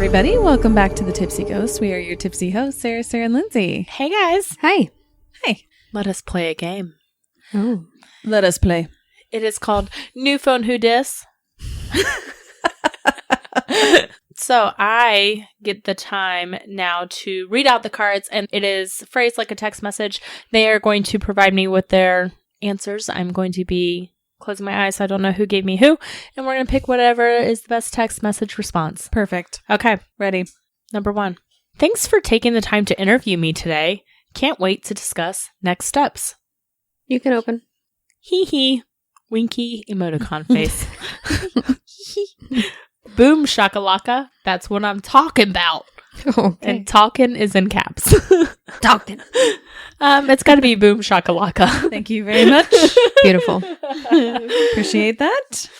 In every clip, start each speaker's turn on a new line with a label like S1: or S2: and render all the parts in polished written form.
S1: everybody. Welcome back to the Tipsy Ghost. We are your tipsy hosts, Sarah, and Lindsay.
S2: Hey, guys.
S3: Hi.
S1: Hi.
S2: Let us play a game.
S3: Oh.
S1: Let us play.
S2: It is called New Phone Who Dis. So I get the time now to read out the cards, and it is phrased like a text message. They are going to provide me with their answers. I'm going to be closing my eyes so I don't know who gave me who, and we're going to pick whatever is the best text message response.
S1: Perfect.
S2: Okay.
S1: Ready.
S2: Number 1. Thanks for taking the time to interview me today. Can't wait to discuss next steps.
S3: You can open.
S2: Hee hee. Winky emoticon face. Boom shakalaka. That's what I'm talking about.
S3: Okay.
S2: And talking is in caps.
S3: Talking.
S2: It's got to be boom shakalaka.
S1: Thank you very much.
S3: Beautiful.
S1: Appreciate that.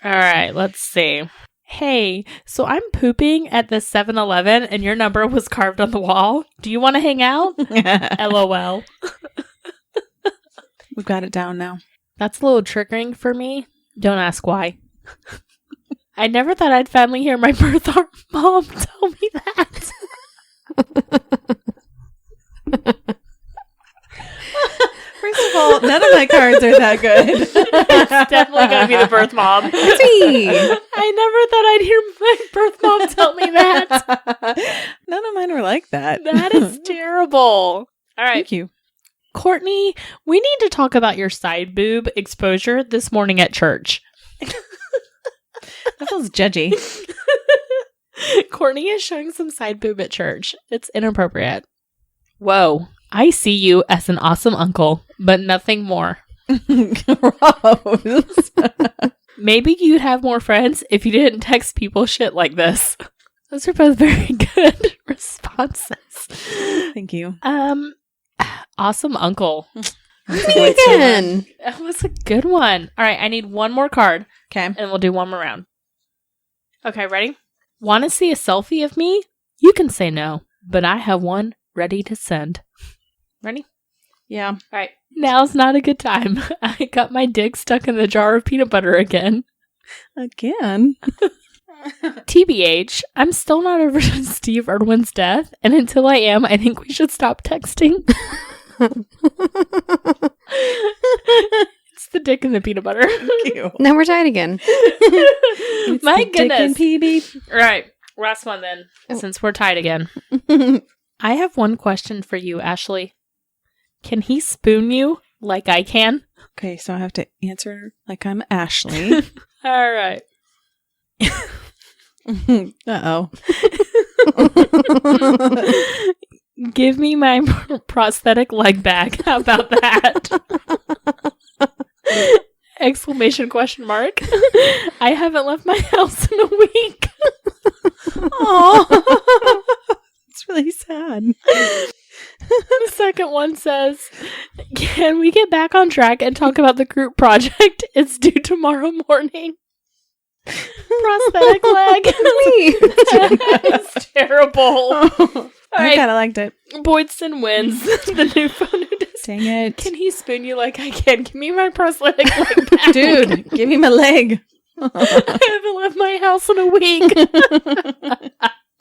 S2: All right, let's see. Hey, so I'm pooping at the 7-Eleven and your number was carved on the wall. Do you want to hang out? LOL.
S1: We've got it down now.
S2: That's a little triggering for me. Don't ask why. I never thought I'd finally hear my birth mom tell me that.
S1: First of all, none of my cards are that good.
S2: It's definitely going to be the birth mom. I never thought I'd hear my birth mom tell me that.
S1: None of mine were like that.
S2: That is terrible. All right.
S1: Thank you.
S2: Courtney, we need to talk about your side boob exposure this morning at church.
S1: That feels judgy.
S2: Courtney is showing some side boob at church. It's inappropriate. Whoa. I see you as an awesome uncle, but nothing more.
S1: Gross.
S2: Maybe you'd have more friends if you didn't text people shit like this. Those are both very good responses.
S1: Thank you.
S2: Awesome uncle.
S3: Man.
S2: That was a good one. All right, I need one more card.
S1: Okay.
S2: And we'll do one more round. Okay, ready? Want to see a selfie of me? You can say no, but I have one ready to send. Ready?
S1: Yeah.
S2: All right. Now's not a good time. I got my dick stuck in the jar of peanut butter again.
S1: Again.
S2: TBH, I'm still not over Steve Irwin's death, and until I am, I think we should stop texting. It's the dick and the peanut butter.
S1: Thank you.
S3: Now we're tied again.
S2: My goodness.
S1: PB.
S2: All right. Last one then, since we're tied again. I have one question for you, Ashley. Can he spoon you like I can?
S1: Okay, so I have to answer like I'm Ashley.
S2: All right.
S1: Uh-oh.
S2: Give me my prosthetic leg back. How about that? Exclamation question mark. I haven't left my house in a week.
S1: Aww. It's really sad.
S2: The second one says, can we get back on track and talk about the group project? It's due tomorrow morning. Prosthetic leg. It's terrible.
S1: I kind of liked it.
S2: Boydson wins the new phone.
S1: Dang it.
S2: Can he spoon you like I can? Give me my prosthetic leg back.
S1: Dude, give me my leg.
S2: I haven't left my house in a week.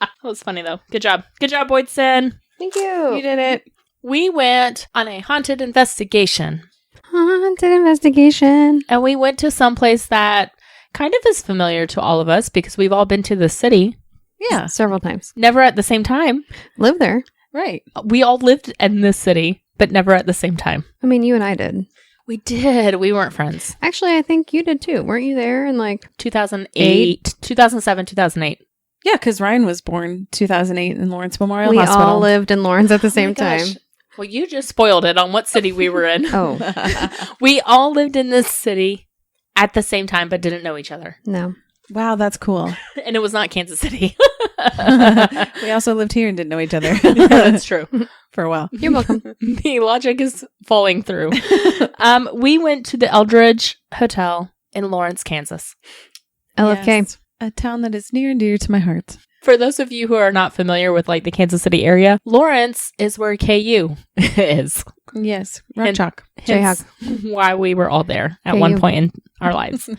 S2: That was funny, though. Good job. Good job, Boydson.
S3: Thank you.
S1: You did it.
S2: We went on a haunted investigation.
S3: Haunted investigation.
S2: And we went to some place that kind of is familiar to all of us because we've all been to the city.
S1: Yeah.
S3: Several times.
S2: Never at the same time.
S3: Live there.
S1: Right.
S2: We all lived in this city, but never at the same time.
S3: I mean, you and I did.
S2: We did. We weren't friends.
S3: Actually, I think you did too. Weren't you there in like
S2: 2008, 2007, 2008.
S1: Yeah, because Ryan was born 2008 in Lawrence Memorial
S3: we
S1: Hospital.
S3: all lived in Lawrence at the same
S2: gosh.
S3: time.
S2: Well, you just spoiled it on what city we were in.
S3: Oh,
S2: We all lived in this city at the same time, but didn't know each other.
S3: no.
S1: Wow, that's cool.
S2: And it was not Kansas City.
S1: We also lived here and didn't know each other
S2: That's true.
S1: for a while.
S3: You're welcome.
S2: The logic is falling through. We went to the Eldridge Hotel in Lawrence, Kansas.
S3: LFK.
S1: Yes, a town that is near and dear to my heart.
S2: For those of you who are not familiar with like the Kansas City area, Lawrence is where KU is.
S1: Yes, Rock
S2: And-
S1: Chalk.
S2: Hence why we were all there at
S3: KU.
S2: one point in our lives.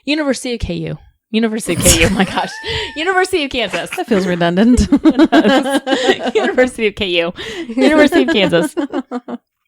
S2: University of KU. University of KU. My gosh. University of Kansas.
S1: That feels redundant.
S2: University of KU. University of Kansas.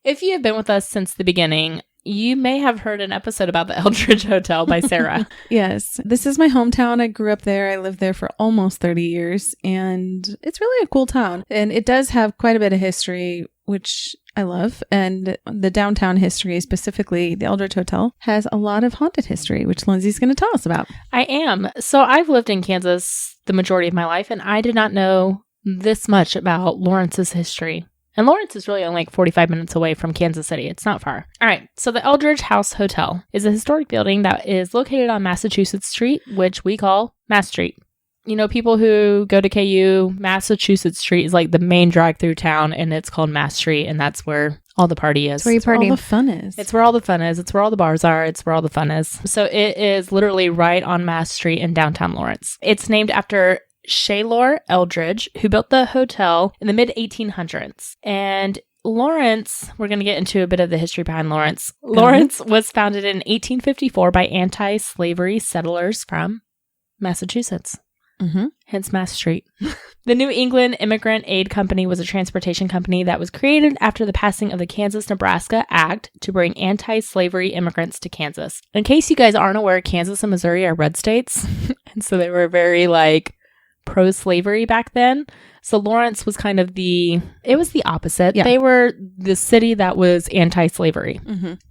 S2: If you have been with us since the beginning, you may have heard an episode about the Eldridge Hotel by Sarah.
S1: Yes. This is my hometown. I grew up there. I lived there for almost 30 years. And it's really a cool town. And it does have quite a bit of history, which I love. And the downtown history, specifically the Eldridge Hotel, has a lot of haunted history, which Lindsay's going to tell us about.
S2: I am. So I've lived in Kansas the majority of my life, and I did not know this much about Lawrence's history. And Lawrence is really only like 45 minutes away from Kansas City. It's not far. All right. So the Eldridge House Hotel is a historic building that is located on Massachusetts Street, which we call Mass Street. You know, people who go to KU, Massachusetts Street is like the main drive through town, and it's called Mass Street, and that's where all the party is.
S3: It's where you party.
S1: All the fun is.
S2: It's where all the fun is. It's where all the bars are. It's where all the fun is. So it is literally right on Mass Street in downtown Lawrence. It's named after Shaylor Eldridge, who built the hotel in the mid-1800s. And Lawrence, we're going to get into a bit of the history behind Lawrence. Lawrence was founded in 1854 by anti-slavery settlers from Massachusetts. Hence Mass Street. The New England Immigrant Aid Company was a transportation company that was created after the passing of the Kansas-Nebraska Act to bring anti-slavery immigrants to Kansas. In case you guys aren't aware, Kansas and Missouri are red states. And so they were very like pro-slavery back then. So Lawrence was kind of it was the opposite. Yeah. They were the city that was anti-slavery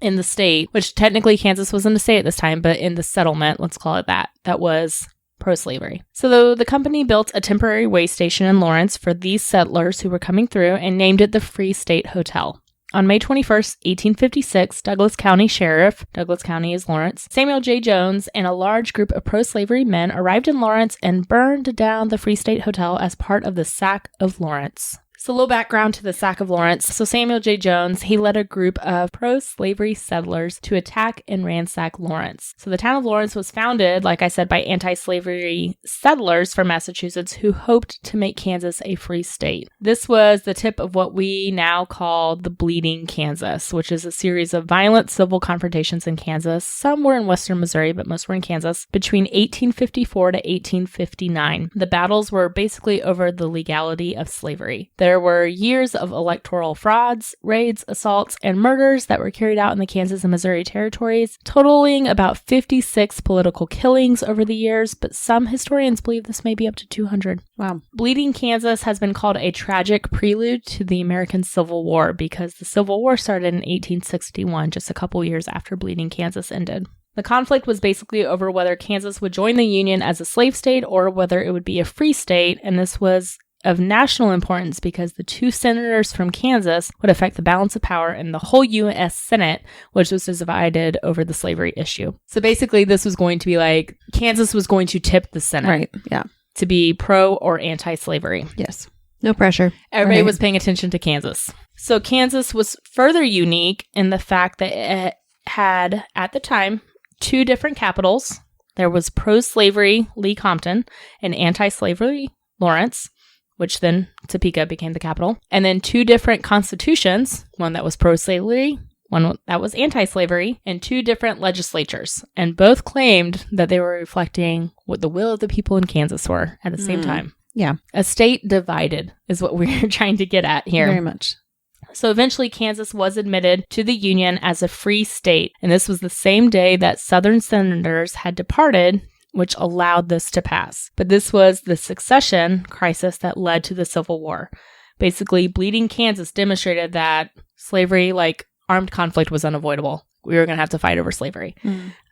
S2: in the state, which technically Kansas wasn't a state at this time, but in the settlement, let's call it that was pro-slavery. So the company built a temporary way station in Lawrence for these settlers who were coming through and named it the Free State Hotel. On May 21st, 1856, Douglas County Sheriff, Douglas County is Lawrence, Samuel J. Jones, and a large group of pro-slavery men arrived in Lawrence and burned down the Free State Hotel as part of the Sack of Lawrence. So a little background to the Sack of Lawrence. So Samuel J. Jones, he led a group of pro-slavery settlers to attack and ransack Lawrence. So the town of Lawrence was founded, like I said, by anti-slavery settlers from Massachusetts who hoped to make Kansas a free state. This was the tip of what we now call the Bleeding Kansas, which is a series of violent civil confrontations in Kansas. Some were in western Missouri, but most were in Kansas, between 1854 to 1859. The battles were basically over the legality of slavery. There were years of electoral frauds, raids, assaults, and murders that were carried out in the Kansas and Missouri territories, totaling about 56 political killings over the years, but some historians believe this may be up to 200.
S1: Wow.
S2: Bleeding Kansas has been called a tragic prelude to the American Civil War because the Civil War started in 1861, just a couple years after Bleeding Kansas ended. The conflict was basically over whether Kansas would join the Union as a slave state or whether it would be a free state, and this was of national importance because the two senators from Kansas would affect the balance of power in the whole U.S. Senate, which was divided over the slavery issue. So basically, this was going to be like Kansas was going to tip the Senate.
S1: Right. Yeah.
S2: To be pro or anti-slavery.
S1: Yes.
S3: No pressure.
S2: Everybody was paying attention to Kansas. So Kansas was further unique in the fact that it had, at the time, two different capitals. There was pro-slavery Lecompton and anti-slavery Lawrence, which then Topeka became the capital. And then two different constitutions, one that was pro-slavery, one that was anti-slavery, and two different legislatures. And both claimed that they were reflecting what the will of the people in Kansas were at the same time.
S1: Yeah.
S2: A state divided is what we're trying to get at here.
S1: Very much.
S2: So eventually Kansas was admitted to the Union as a free state. And this was the same day that Southern senators had departed, which allowed this to pass. But this was the succession crisis that led to the Civil War. Basically, Bleeding Kansas demonstrated that slavery, like armed conflict, was unavoidable. We were going to have to fight over slavery.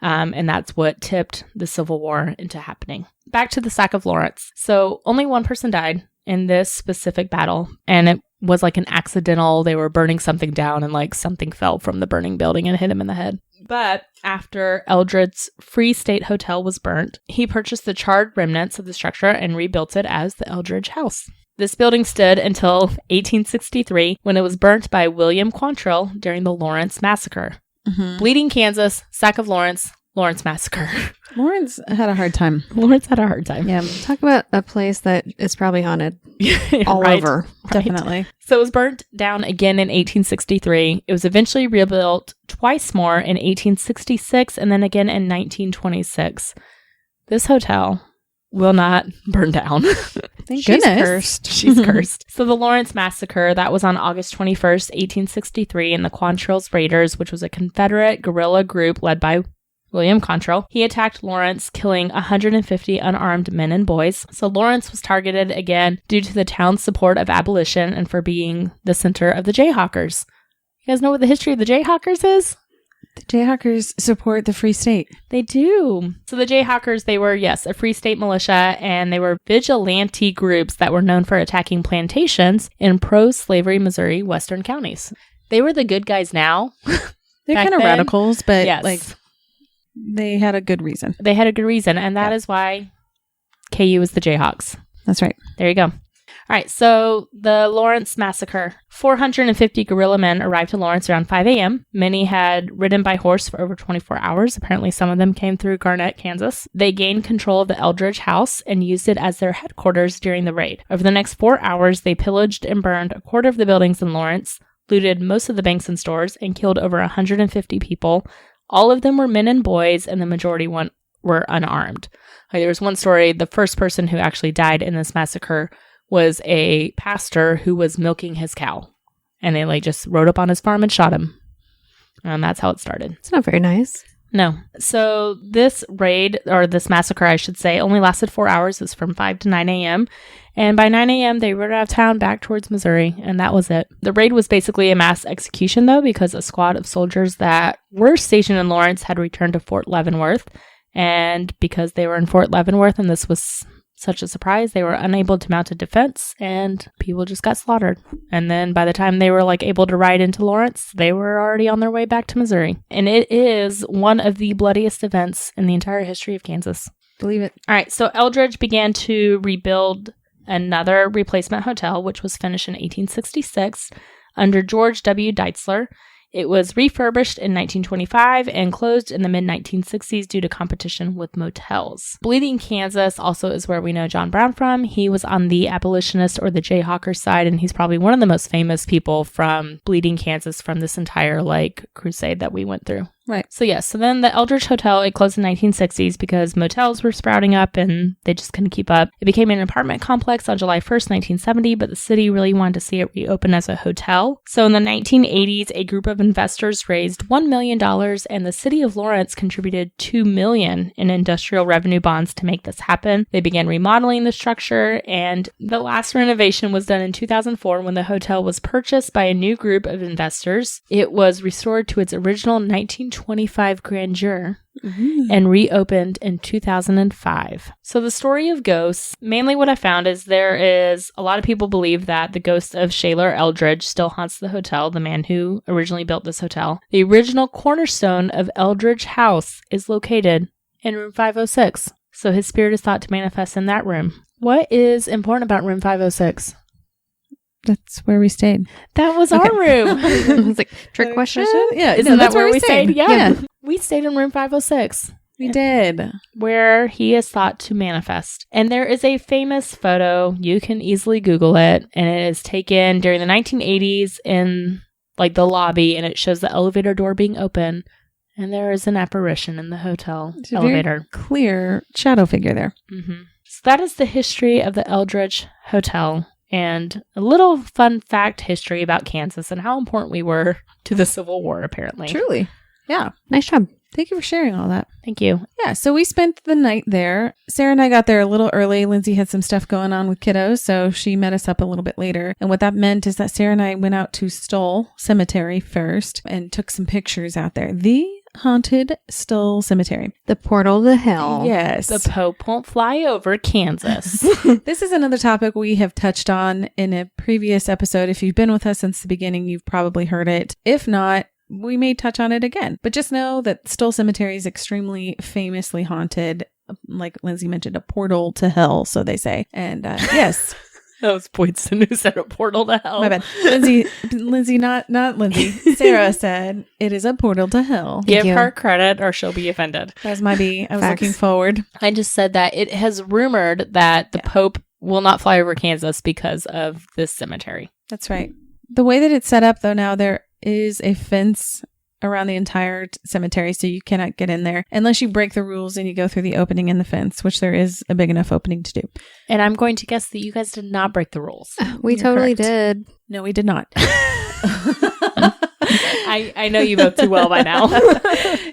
S2: And that's what tipped the Civil War into happening. Back to the Sack of Lawrence. So only one person died in this specific battle, and it was like an accidental, they were burning something down and like something fell from the burning building and hit him in the head. But after Eldridge's Free State Hotel was burnt, he purchased the charred remnants of the structure and rebuilt it as the Eldridge House. This building stood until 1863 when it was burnt by William Quantrill during the Lawrence Massacre. Bleeding Kansas, Sack of Lawrence, Lawrence Massacre.
S1: Lawrence had a hard time.
S2: Lawrence had a hard time.
S3: Yeah. Talk about a place that is probably haunted all
S2: Right.
S3: over.
S1: Definitely.
S2: So it was burnt down again in 1863. It was eventually rebuilt twice more in 1866 and then again in 1926. this hotel will not burn down.
S1: Thank
S2: She's
S1: goodness.
S2: cursed. She's cursed. So the Lawrence Massacre, that was on August 21st, 1863, in the Quantrill's Raiders, which was a Confederate guerrilla group led by William Quantrill. He attacked Lawrence, killing 150 unarmed men and boys. So Lawrence was targeted again due to the town's support of abolition and for being the center of the Jayhawkers. You guys know what the history of the Jayhawkers is?
S1: The Jayhawkers support the Free State.
S2: They do. So the Jayhawkers, they were, yes, a Free State militia, and they were vigilante groups that were known for attacking plantations in pro-slavery Missouri western counties. They were the good guys now.
S1: They're
S2: Back
S1: kind of
S2: then,
S1: radicals, but
S2: yes.
S1: like they had a good reason.
S2: They had a good reason, and that is why KU is the Jayhawks.
S1: That's right.
S2: There you go. All right, so the Lawrence Massacre. 450 guerrilla men arrived to Lawrence around 5 a.m. Many had ridden by horse for over 24 hours. Apparently, some of them came through Garnett, Kansas. They gained control of the Eldridge House and used it as their headquarters during the raid. Over the next 4 hours, they pillaged and burned a quarter of the buildings in Lawrence, looted most of the banks and stores, and killed over 150 people. All of them were men and boys, and the majority were unarmed. Like, there was one story, the first person who actually died in this massacre was a pastor who was milking his cow. And they just rode up on his farm and shot him. And that's how it started.
S3: It's not very nice.
S2: No. So this raid, or this massacre, I should say, only lasted 4 hours. It was from 5 to 9 a.m. And by 9 a.m., they rode out of town back towards Missouri. And that was it. The raid was basically a mass execution, though, because a squad of soldiers that were stationed in Lawrence had returned to Fort Leavenworth. And because they were in Fort Leavenworth and this was such a surprise, they were unable to mount a defense and people just got slaughtered. And then by the time they were able to ride into Lawrence, they were already on their way back to Missouri. And it is one of the bloodiest events in the entire history of Kansas.
S1: Believe it.
S2: All right, so Eldridge began to rebuild another replacement hotel, which was finished in 1866 under George W. Deitzler. It was refurbished in 1925 and closed in the mid-1960s due to competition with motels. Bleeding, Kansas also is where we know John Brown from. He was on the abolitionist or the Jayhawker side, and he's probably one of the most famous people from Bleeding, Kansas from this entire crusade that we went through.
S1: Right.
S2: So yes, so then the Eldridge Hotel, it closed in the 1960s because motels were sprouting up and they just couldn't keep up. It became an apartment complex on July 1st, 1970, but the city really wanted to see it reopen as a hotel. So in the 1980s, a group of investors raised $1 million and the city of Lawrence contributed $2 million in industrial revenue bonds to make this happen. They began remodeling the structure, and the last renovation was done in 2004 when the hotel was purchased by a new group of investors. It was restored to its original 1925 grandeur and reopened in 2005. So the story of ghosts, mainly what I found is there is a lot of people believe that the ghost of Shaler Eldridge still haunts the hotel, the man who originally built this hotel. The original cornerstone of Eldridge House is located in room 506. So his spirit is thought to manifest in that room. What is important about room 506?
S1: That's where we stayed.
S2: That was our room.
S3: I was like, trick question?
S1: Yeah.
S2: Isn't that where we stayed?
S1: Yeah.
S2: Yeah. We stayed in room 506.
S1: We did.
S2: Where he is thought to manifest. And there is a famous photo. You can easily Google it. And it is taken during the 1980s in the lobby. And it shows the elevator door being open. And there is an apparition in the hotel elevator.
S1: Very clear shadow figure there.
S2: Mm-hmm. So that is the history of the Eldridge Hotel. And a little fun fact history about Kansas and how important we were to the Civil War, apparently.
S1: Truly. Yeah.
S3: Nice job.
S1: Thank you for sharing all that.
S2: Thank you.
S1: Yeah, so we spent the night there. Sarah and I got there a little early. Lindsay had some stuff going on with kiddos, so she met us up a little bit later. And what that meant is that Sarah and I went out to Stoll Cemetery first and took some pictures out there. The haunted Stoll Cemetery.
S3: The portal to hell.
S1: Yes.
S2: The Pope won't fly over Kansas.
S1: This is another topic we have touched on in a previous episode. If you've been with us since the beginning, you've probably heard it. If not, we may touch on it again. But just know that Stoll Cemetery is extremely famously haunted. Like Lindsay mentioned, a portal to hell, so they say. And yes.
S2: That was Poinson who said a portal to hell.
S1: My bad. Lindsay, not Lindsay. Sarah said it is a portal to hell.
S2: Give her credit or she'll be offended.
S1: That was my B. I was
S3: Facts.
S1: looking forward.
S2: I just said that it has rumored that the Pope will not fly over Kansas because of this cemetery.
S1: That's right. The way that it's set up, though, now there is a fence around the entire cemetery, so you cannot get in there unless you break the rules and you go through the opening in the fence, which there is a big enough opening to do.
S2: And I'm going to guess that you guys did not break the rules.
S3: We
S1: You're
S3: totally
S1: correct.
S3: did.
S1: No, we did not.
S2: I know you both too well by now.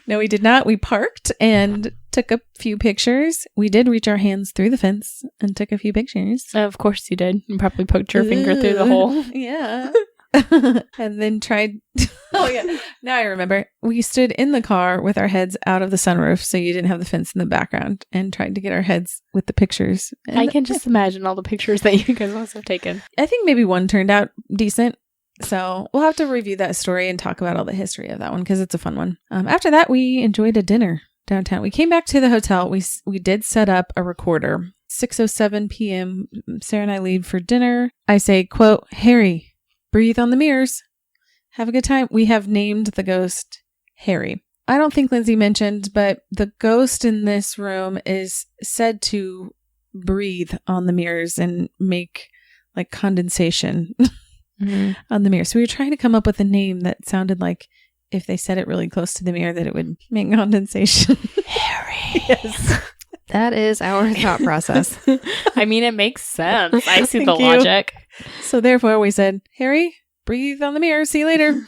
S1: No, we did not. We parked and took a few pictures. We did reach our hands through the fence and took a few pictures.
S2: Of course you did. You probably poked your finger through the hole.
S1: Yeah. And then tried. Oh, yeah. Now I remember. We stood in the car with our heads out of the sunroof, so you didn't have the fence in the background, and tried to get our heads with the pictures. And
S2: I can just imagine all the pictures that you guys must have taken.
S1: I think maybe one turned out decent. So we'll have to review that story and talk about all the history of that one because it's a fun one. After that, we enjoyed a dinner downtown. We came back to the hotel. We did set up a recorder. 6:07 p.m. Sarah and I leave for dinner. I say, quote, Harry, breathe on the mirrors. Have a good time. We have named the ghost Harry. I don't think Lindsay mentioned, but the ghost in this room is said to breathe on the mirrors and make like condensation on the mirror. So we were trying to come up with a name that sounded like if they said it really close to the mirror that it would make condensation.
S2: Harry.
S1: Yes.
S3: That is our thought process.
S2: I mean, it makes sense. I see the
S1: Thank you.
S2: logic.
S1: So therefore we said, Harry, breathe on the mirror. See you later.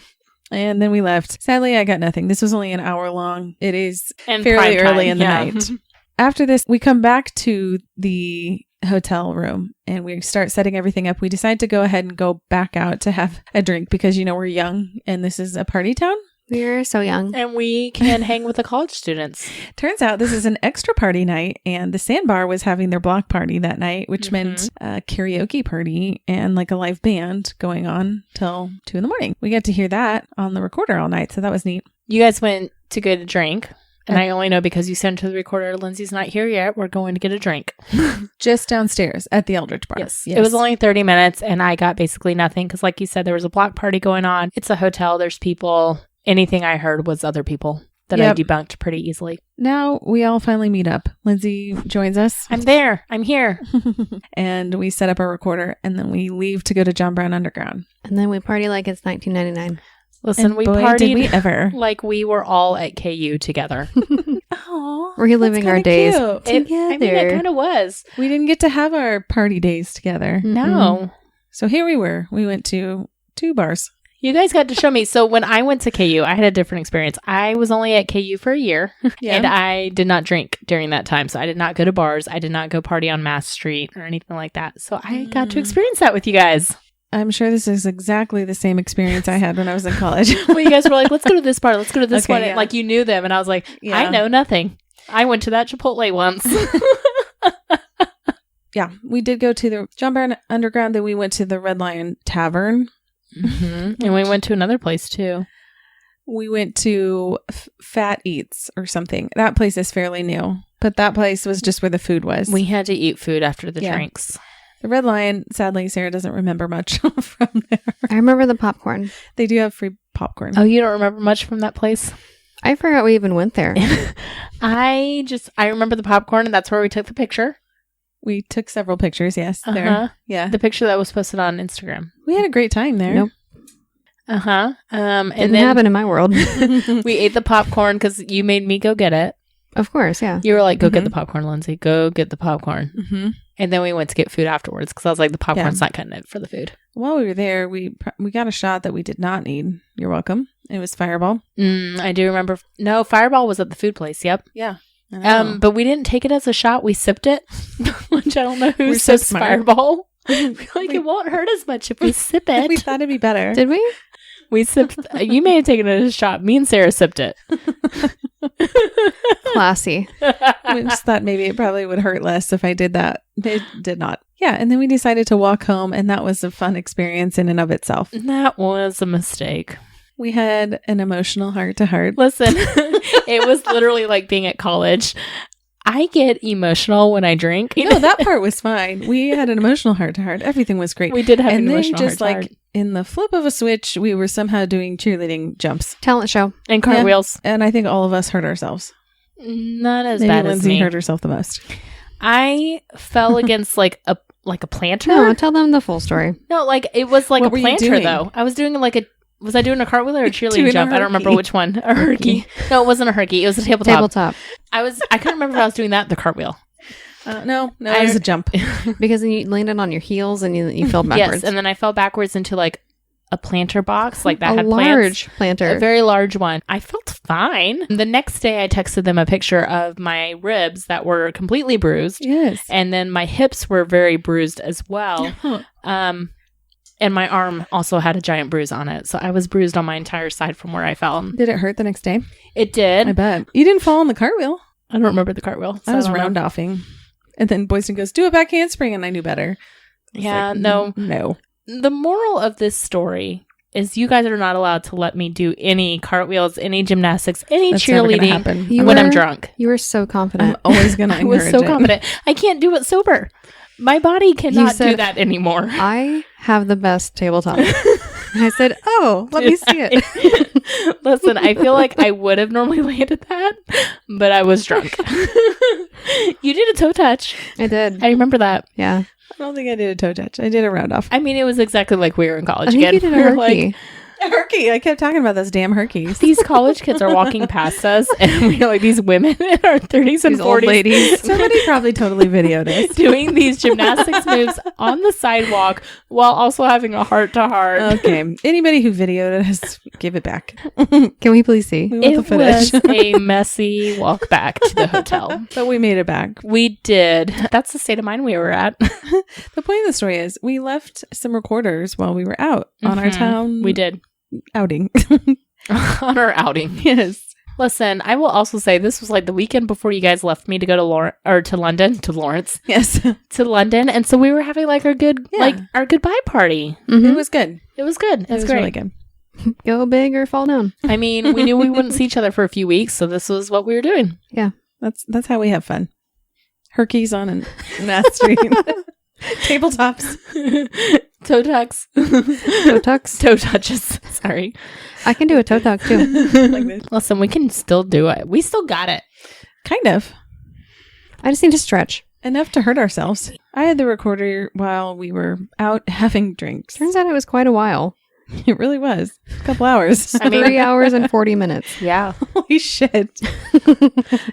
S1: And then we left. Sadly, I got nothing. This was only an hour long. It is
S2: And
S1: fairly
S2: prime time,
S1: early in the
S2: yeah.
S1: night. After this, we come back to the hotel room and we start setting everything up. We decide to go ahead and go back out to have a drink because, you know, we're young and this is a party town.
S3: We're so young.
S2: And we can hang with the college students.
S1: Turns out this is an extra party night and the Sandbar was having their block party that night, which meant a karaoke party and like a live band going on till 2 a.m. We got to hear that on the recorder all night. So that was neat.
S2: You guys went to get a drink. And I only know because you sent to the recorder, Lindsay's not here yet. We're going to get a drink.
S1: Just downstairs at the Eldridge bar.
S2: Yes. It was only 30 minutes and I got basically nothing because like you said, there was a block party going on. It's a hotel. There's people. Anything I heard was other people that I debunked pretty easily.
S1: Now we all finally meet up. Lindsay joins us.
S2: I'm there. I'm here.
S1: And we set up our recorder and then we leave to go to John Brown Underground.
S3: And then we party like it's 1999.
S2: Listen,
S1: And
S2: we
S1: boy,
S2: partied
S1: did we ever.
S2: like we were all at KU together.
S1: Oh,
S3: Reliving our days together.
S2: I mean, it kind of was.
S1: We didn't get to have our party days together.
S2: No.
S1: So here we were. We went to 2 bars.
S2: You guys got to show me. So when I went to KU, I had a different experience. I was only at KU for a year and I did not drink during that time. So I did not go to bars. I did not go party on Mass Street or anything like that. So I got to experience that with you guys.
S1: I'm sure this is exactly the same experience I had when I was in college.
S2: Well, you guys were like, let's go to this bar. Let's go to this
S1: Okay,
S2: one.
S1: yeah.
S2: And like you knew them. And I was like,
S1: Yeah.
S2: I know nothing. I went to that Chipotle once.
S1: Yeah, we did go to the John Brown Underground. Then we went to the Red Lion Tavern.
S2: And we went to another place too.
S1: We went to Fat Eats or something. That place is fairly new, but that place was just where the food was.
S2: We had to eat food after the
S1: Yeah.
S2: drinks.
S1: The Red Lion, sadly, Sarah doesn't remember much from there.
S3: I remember the popcorn.
S1: They do have free popcorn.
S2: Oh, you don't remember much from that place?
S3: I forgot we even went there.
S2: I remember the popcorn and that's where we took the picture.
S1: We took several pictures, yes.
S2: Uh-huh.
S1: There. Yeah.
S2: The picture that was posted on Instagram.
S1: We had a great time there.
S3: Nope.
S2: Uh-huh. And
S3: Didn't
S2: then
S3: happen in my world.
S2: we ate the popcorn because you made me go get it.
S3: Of course, yeah.
S2: You were like, go get the popcorn, Lindsay. Go get the popcorn.
S1: Mm-hmm.
S2: And then we went to get food afterwards because I was like, the popcorn's not cutting it for the food.
S1: While we were there, we got a shot that we did not need. You're welcome. It was Fireball.
S2: I do remember. No, Fireball was at the food place. Yep.
S1: Yeah. I know.
S2: But we didn't take it as a shot. We sipped it, which I don't know who
S1: We're so
S2: sips
S1: smart.
S2: Fireball. Like, it won't hurt as much if we sip it.
S1: we thought it'd be better.
S3: Did we?
S2: We sipped. You may have taken it as a shot. Me and Sarah sipped it.
S3: Classy.
S1: We just thought maybe it probably would hurt less if I did that. It did not. Yeah, and then we decided to walk home, and that was a fun experience in and of itself.
S2: That was a mistake.
S1: We had an emotional heart-to-heart.
S2: Listen, it was literally like being at college. I get emotional when I drink.
S1: No, that part was fine. We had an emotional heart-to-heart. Everything was great.
S2: We did have
S1: and
S2: an
S1: then
S2: emotional
S1: just
S2: heart-to-heart.
S1: like in the flip of a switch, we were somehow doing cheerleading jumps.
S3: Talent show.
S2: And cartwheels.
S1: And I think all of us hurt ourselves.
S2: Not as
S1: Maybe
S2: bad as
S1: Lindsay
S2: me.
S1: hurt herself the most.
S2: I fell against like a planter.
S3: No, tell them the full story.
S2: No, like it was like
S1: What
S2: a
S1: were you
S2: planter
S1: doing?
S2: though. I was doing like a Was I doing a cartwheel or a cheerleading
S1: Doing a
S2: jump? I don't remember
S1: herky.
S2: which one. A herky. No, it wasn't a herky. It was a tabletop.
S3: Tabletop.
S2: I couldn't remember if I was doing that, the cartwheel.
S1: No, it was a jump.
S3: Because then you landed on your heels and you fell backwards.
S2: Yes, and then I fell backwards into like a planter box, like that
S3: a
S2: had
S3: large
S2: plants.
S3: planter.
S2: A very large one. I felt fine. The next day, I texted them a picture of my ribs that were completely bruised.
S1: Yes.
S2: And then my hips were very bruised as well. And my arm also had a giant bruise on it. So I was bruised on my entire side from where I fell.
S1: Did it hurt the next day?
S2: It did.
S1: I bet. You didn't fall on the cartwheel.
S2: I don't remember the cartwheel. So
S1: I was
S2: don't know.
S1: round offing. And then Boydston goes, do a back handspring. And I knew better. It's
S2: Yeah,
S1: like,
S2: no.
S1: No.
S2: The moral of this story is you guys are not allowed to let me do any cartwheels, any gymnastics, any
S1: That's never gonna
S2: cheerleading
S1: happen.
S2: when I'm drunk.
S3: You were so
S1: I'm
S3: confident.
S1: always going to
S2: I was so confident. I can't do it sober. My body cannot do
S3: said-
S2: that anymore.
S3: I have the best tabletop. And I said, oh, let me see it.
S2: Listen, I feel like I would have normally landed that, but I was drunk. You did a toe touch.
S3: I did.
S2: I remember that.
S3: Yeah.
S1: I don't think I did a toe touch. I did a round off.
S2: I mean, it was exactly like we were in college
S3: I think
S2: again.
S3: you did a
S2: We were
S3: herky.
S2: like,
S1: A herky. I kept talking about those damn herkies.
S2: these college kids are walking past us, and we're like these women in our 30s and
S3: These old
S2: 40s
S3: ladies.
S1: Somebody probably totally videoed us.
S2: doing these gymnastics moves on the sidewalk while also having a heart-to-heart.
S1: Okay. Anybody who videoed us, give it back.
S3: Can we please see?
S1: We want the
S2: It was
S1: footage.
S2: a messy walk back to the hotel.
S1: But we made it back.
S2: We did. That's the state of mind we were at.
S1: The point of the story is we left some recorders while we were out on our
S2: Mhm.
S1: town
S2: We did.
S1: outing.
S2: On our outing.
S1: Yes.
S2: Listen, I will also say this was like the weekend before you guys left me to go to Lawrence,
S1: Yes.
S2: to London, and so we were having like our our goodbye party.
S3: Mhm.
S1: It was good.
S2: It was good.
S1: It was
S2: great.
S1: really good.
S3: Go big or fall down.
S2: I mean, we knew we wouldn't see each other for a few weeks, so this was what we were doing.
S1: That's how we have fun. Herkies on an street. Tabletops.
S2: Toe tucks.
S3: Toe tucks.
S2: Toe touches. Sorry.
S3: I can do a toe tuck too.
S1: Like this.
S2: Listen, we can still do it. We still got it.
S1: Kind of.
S3: I just need to stretch.
S1: Enough to hurt ourselves. I had the recorder while we were out having drinks.
S3: Turns out it was quite a while.
S1: It really was. A couple hours.
S2: I mean-
S3: 3 hours and 40 minutes.
S2: Yeah.
S1: Holy shit.
S2: We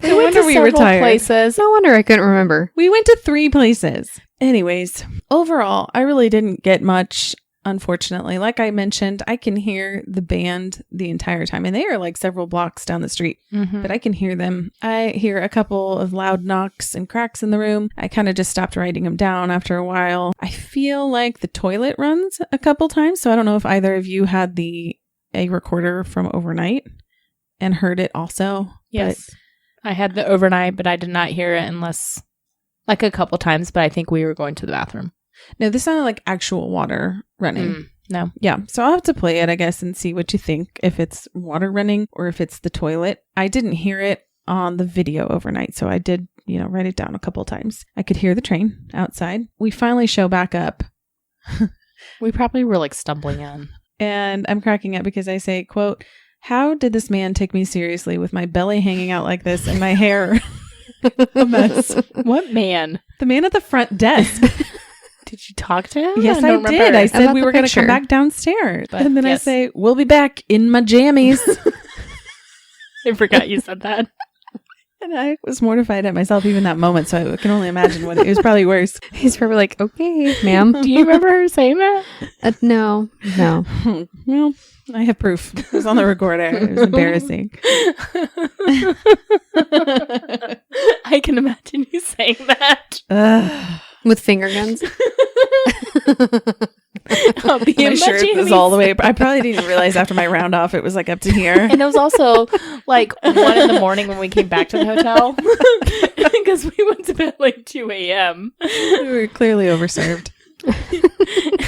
S1: No
S2: went
S1: wonder
S2: to
S1: we
S2: several
S1: retired.
S2: places.
S3: No wonder I couldn't remember.
S1: We went to 3 places. Anyways, overall, I really didn't get much, unfortunately. Like I mentioned, I can hear the band the entire time, and they are like several blocks down the street,
S2: Mhm.
S1: but I can hear them. I hear a couple of loud knocks and cracks in the room. I kind of just stopped writing them down after a while. I feel like the toilet runs a couple times, so I don't know if either of you had a recorder from overnight and heard it also.
S2: Yes. I had the overnight, but I did not hear it unless like a couple times, but I think we were going to the bathroom.
S1: No, this sounded like actual water running.
S2: No.
S1: Yeah, so I'll have to play it, I guess, and see what you think, if it's water running or if it's the toilet. I didn't hear it on the video overnight, so I did, write it down a couple times. I could hear the train outside. We finally show back up,
S2: We probably were like stumbling in.
S1: and I'm cracking up because I say, quote, "How did this man take me seriously with my belly hanging out like this and my hair a mess?"
S2: What man?
S1: The man at the front desk.
S2: Did you talk to him?
S1: Yes, I
S2: don't
S1: did.
S2: remember.
S1: I said
S3: About
S1: we
S3: the
S1: were going to come
S3: picture.
S1: back downstairs.
S2: But,
S1: and then
S2: yes.
S1: I say, "We'll be back in my jammies."
S2: I forgot you said that.
S1: And I was mortified at myself even that moment, so I can only imagine what it was probably worse.
S3: He's probably like, okay, ma'am.
S2: Do you remember her saying that?
S3: No.
S1: Well, I have proof. It was on the recorder. It was embarrassing.
S2: I can imagine you saying that.
S1: Ugh.
S3: With finger guns.
S2: I'll be
S1: My
S2: in
S1: shirt
S2: jammies.
S1: was all the way. I probably didn't realize after my round off it was like up to here.
S2: And it was also like 1 a.m. when we came back to the hotel because we went to bed like 2 a.m.
S1: We were clearly overserved.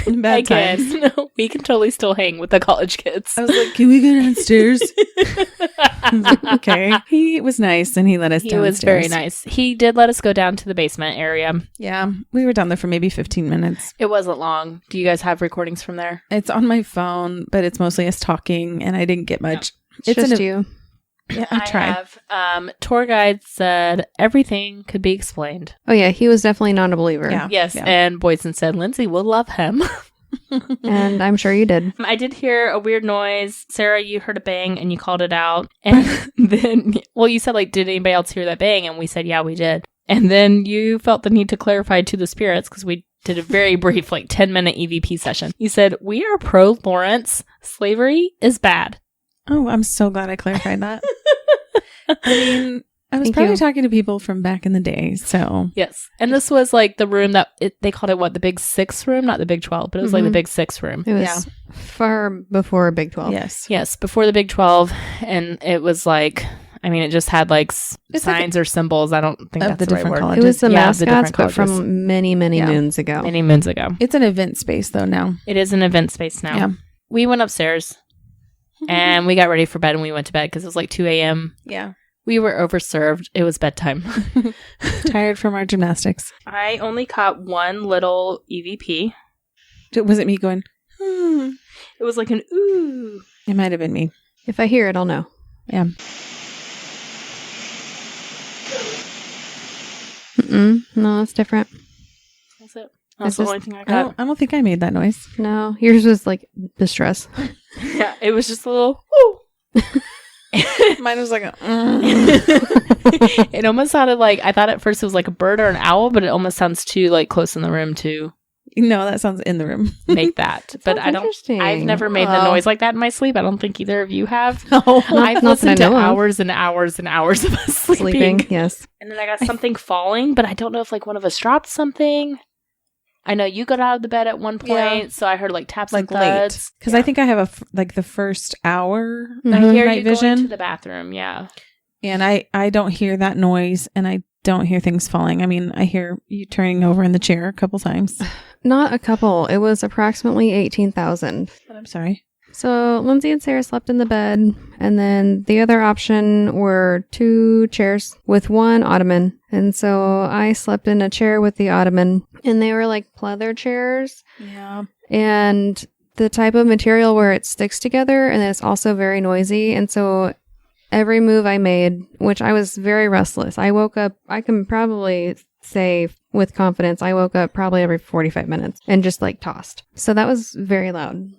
S1: Bad
S2: Again,
S1: times.
S2: no, we can totally still hang with the college kids.
S1: I was like, "Can we go downstairs?" I was like, okay. He was nice and he let us
S2: He
S1: downstairs.
S2: was very nice. He did let us go down to the basement area.
S1: Yeah. We were down there for maybe 15 minutes.
S2: It wasn't long. Do you guys have recordings from there?
S1: It's on my phone, but it's mostly us talking and I didn't get much.
S3: It's just you.
S1: Yeah, I tried.
S2: have. Tour guide said everything could be explained.
S3: Oh, yeah. He was definitely not a believer.
S1: Yeah.
S2: Yes,
S1: Yeah.
S2: and Boydson said Lindsay will love him.
S3: And I'm sure you did.
S2: I did hear a weird noise. Sarah, you heard a bang and you called it out. And then, well, you said, like, did anybody else hear that bang? And we said, yeah, we did. And then you felt the need to clarify to the spirits, because we did a very brief, like, 10-minute EVP session. You said, we are pro Lawrence. Slavery is bad.
S1: Oh, I'm so glad I clarified that. I mean, I was
S3: Thank
S1: probably
S3: you.
S1: talking to people from back in the day, so.
S2: Yes. And this was like the room that they called it, what, the Big 6 room? Not the Big 12, but it was like the
S3: Mhm.
S2: Big 6 room.
S3: It was
S1: Yeah.
S3: far before Big 12.
S1: Yes.
S2: Yes, before the Big 12. And it was like, I mean, it just had like
S1: It's
S2: signs or symbols. I don't think
S1: Of
S2: that's
S1: the
S2: the right
S1: different
S2: word.
S1: colleges.
S3: It was the
S2: Yeah, the
S3: mascots,
S2: different
S3: but
S2: colleges.
S3: from many, many
S1: Yeah.
S3: moons ago.
S2: Many moons ago.
S1: It's an event space, though, now.
S2: It is an event space now.
S1: Yeah.
S2: We went upstairs and we got ready for bed and we went to bed because it was like 2 a.m.
S1: Yeah.
S2: We were overserved. It was bedtime.
S1: Tired from our gymnastics.
S2: I only caught one little EVP.
S1: Was it me going,
S2: It was like an ooh.
S1: It might have been me.
S3: If I hear it, I'll know.
S1: Yeah.
S3: No, it's different.
S2: That's it. That's
S3: It's
S2: the
S3: just-
S2: only thing I got.
S1: I don't think I made that noise.
S3: No, yours was like distress.
S2: Yeah, it was just a little whoo.
S1: Mine was like,
S2: It almost sounded like, I thought at first it was like a bird or an owl, but it almost sounds too like close in the room to
S1: no, that sounds in the room.
S2: make that. But
S3: Sounds
S2: I don't.
S3: interesting.
S2: I've never made the
S1: Oh.
S2: noise like that in my sleep. I don't think either of you have.
S1: No.
S2: I've
S3: not that I
S2: listened to
S3: know of.
S2: hours and hours and hours of us sleeping.
S3: Yes.
S2: And then I got something falling, but I don't know if like one of us dropped something. I know you got out of the bed at one point,
S1: Yeah.
S2: so I heard like taps
S1: Like
S2: and
S1: late.
S2: thuds.
S1: Because I think I have like the first hour
S3: Mhm.
S2: I
S1: of
S2: hear
S1: night
S2: you going
S1: vision.
S2: to the bathroom. Yeah.
S1: And I don't hear that noise, and I don't hear things falling. I mean, I hear you turning over in the chair a couple times.
S3: Not a couple. It was approximately 18,000.
S1: But I'm sorry.
S3: So Lindsay and Sarah slept in the bed, and then the other option were 2 chairs with 1 ottoman. And so I slept in a chair with the ottoman, and they were like pleather chairs,
S1: Yeah.
S3: and the type of material where it sticks together, and it's also very noisy. And so every move I made, which I was very restless, I woke up, I can probably say with confidence, I woke up probably every 45 minutes and just like tossed. So that was very loud.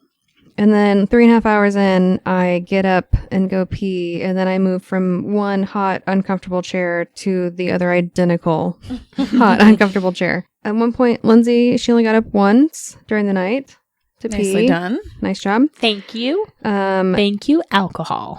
S3: And then 3.5 hours in, I get up and go pee. And then I move from one hot, uncomfortable chair to the other identical hot, uncomfortable chair. At one point, Lindsay, she only got up once during the night to
S1: Nicely
S3: pee.
S1: done.
S3: Nice job.
S2: Thank you. Thank you, alcohol.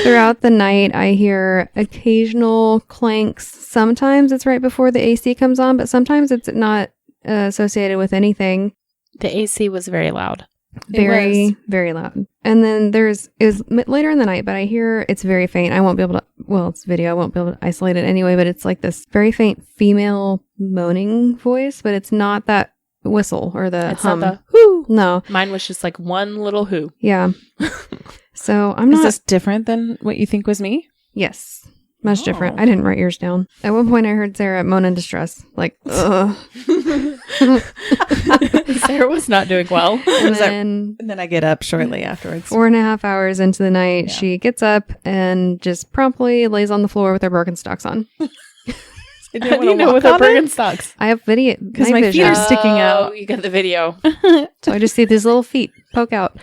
S3: Throughout the night, I hear occasional clanks. Sometimes it's right before the AC comes on, but sometimes it's not associated with anything.
S2: The AC was very loud.
S3: Very, very loud. And then it was later in the night, but I hear it's very faint. I won't be able to, well, it's video. I won't be able to isolate it anyway, but it's like this very faint female moaning voice, but it's not that whistle or the
S2: It's
S3: hum.
S2: not the whoo.
S3: No.
S2: Mine was just like one little who.
S3: Yeah. So I'm
S1: Is
S3: not.
S1: this different than what you think was me?
S3: Yes. Much
S1: Oh.
S3: different. I didn't write yours down. At one point, I heard Sarah moan in distress. Like, ugh.
S2: Sarah was not doing well.
S3: And
S1: Was that-
S3: then
S1: And then I get up shortly afterwards.
S3: 4.5 hours into the night,
S1: Yeah.
S3: she gets up and just promptly lays on the floor with her Birkenstocks on.
S1: I
S2: How do you know with her Birkenstocks?
S3: I have video.
S1: Because
S3: night
S1: my feet
S3: vision.
S1: are sticking out.
S2: Oh, you got the video.
S3: So I just see these little feet poke out.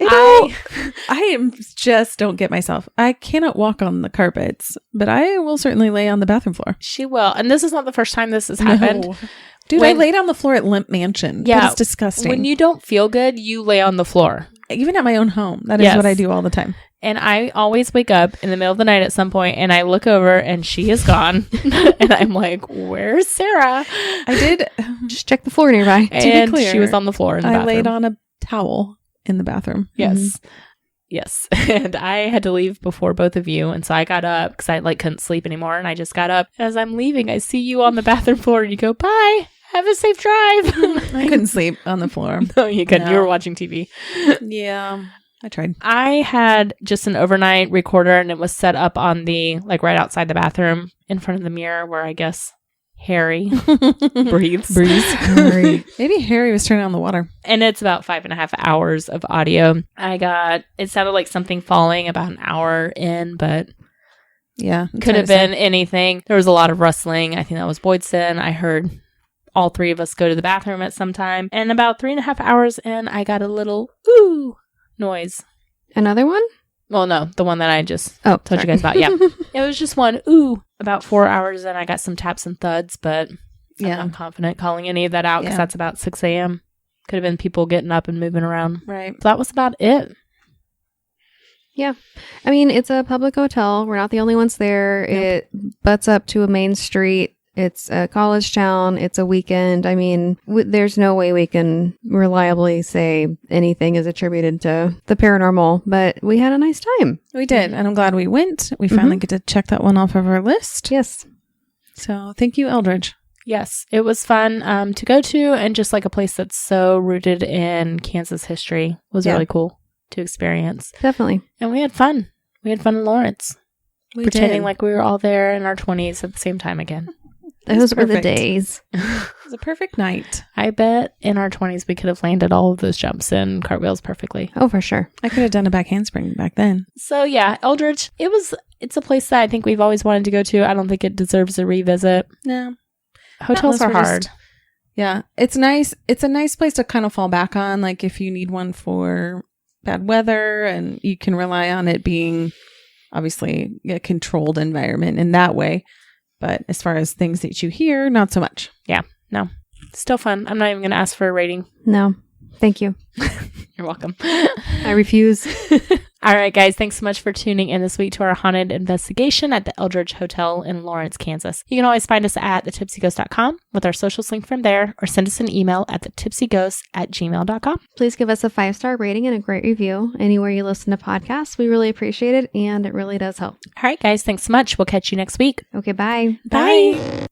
S1: I just don't get myself. I cannot walk on the carpets, but I will certainly lay on the bathroom floor.
S2: She will. And this is not the first time this has happened.
S1: No. Dude,
S2: When-
S1: I laid on the floor at Limp Mansion.
S2: Yeah.
S1: That is disgusting.
S2: When you don't feel good, you lay on the floor.
S1: Even at my own home, that is
S2: Yes.
S1: what I do all the time.
S2: And I always wake up in the middle of the night at some point and I look over and she is gone. And I'm like, where's Sarah?
S1: I did.
S3: Just check the floor nearby.
S2: And
S1: clear,
S2: she was on the floor in the
S1: I
S2: bathroom.
S1: laid on a towel in the bathroom.
S2: Yes. Yes. And I had to leave before both of you. And so I got up because I couldn't sleep anymore. And I just got up. As I'm leaving, I see you on the bathroom floor and you go, bye. Have a safe drive.
S1: I couldn't sleep on the floor.
S2: No, you couldn't.
S1: No.
S2: You were watching TV.
S1: Yeah, I tried.
S2: I had just an overnight recorder and it was set up on the, right outside the bathroom in front of the mirror where I guess Harry breathes.
S1: Maybe Harry was turning on the water.
S2: And it's about 5.5 hours of audio. It sounded like something falling about an hour in, but
S1: Yeah,
S2: could have been anything. There was a lot of rustling. I think that was Boydson. I heard all three of us go to the bathroom at some time. And about 3.5 hours in, I got a little ooh noise.
S3: Another one?
S2: Well, no, the one that I just
S3: told
S2: you guys about. Yeah. It was just one ooh. About 4 hours in, I got some taps and thuds, but I'm not confident calling any of that out because that's about 6 a.m. Could have been people getting up and moving around.
S1: Right.
S2: So that was about it.
S3: Yeah. I mean, it's a public hotel. We're not the only ones there.
S1: Nope.
S3: It butts up to a main street. It's a college town. It's a weekend. I mean, there's no way we can reliably say anything is attributed to the paranormal, but we had a nice time.
S1: We did. And I'm glad we went. We finally get to check that one off of our list.
S3: Yes.
S1: So thank you, Eldridge.
S2: Yes, it was fun to go to, and just like a place that's so rooted in Kansas history was really cool to experience.
S3: Definitely.
S2: And we had fun. We had fun in Lawrence. Pretending like we were all there in our 20s at the same time again.
S3: Those were the
S1: perfect.
S3: days.
S1: It was a perfect night.
S2: I bet in our 20s we could have landed all of those jumps and cartwheels perfectly.
S3: Oh, for sure.
S1: I could have done a back handspring back then.
S2: So yeah, Eldridge, it's a place that I think we've always wanted to go to. I don't think it deserves a revisit.
S1: No.
S2: Hotels are hard.
S1: Yeah. It's nice. It's a nice place to kind of fall back on. Like if you need one for bad weather, and you can rely on it being obviously a controlled environment in that way. But as far as things that you hear, not so much.
S2: Yeah. No. Still fun. I'm not even going to ask for a rating.
S3: No. Thank you.
S2: You're welcome.
S3: I refuse.
S2: All right, guys. Thanks so much for tuning in this week to our haunted investigation at the Eldridge Hotel in Lawrence, Kansas. You can always find us at thetipsyghost.com with our socials linked from there, or send us an email at thetipsyghost@gmail.com.
S3: Please give us a 5-star rating and a great review anywhere you listen to podcasts. We really appreciate it, and it really does help.
S2: All right, guys. Thanks so much. We'll catch you next week.
S3: Okay, bye.
S2: Bye.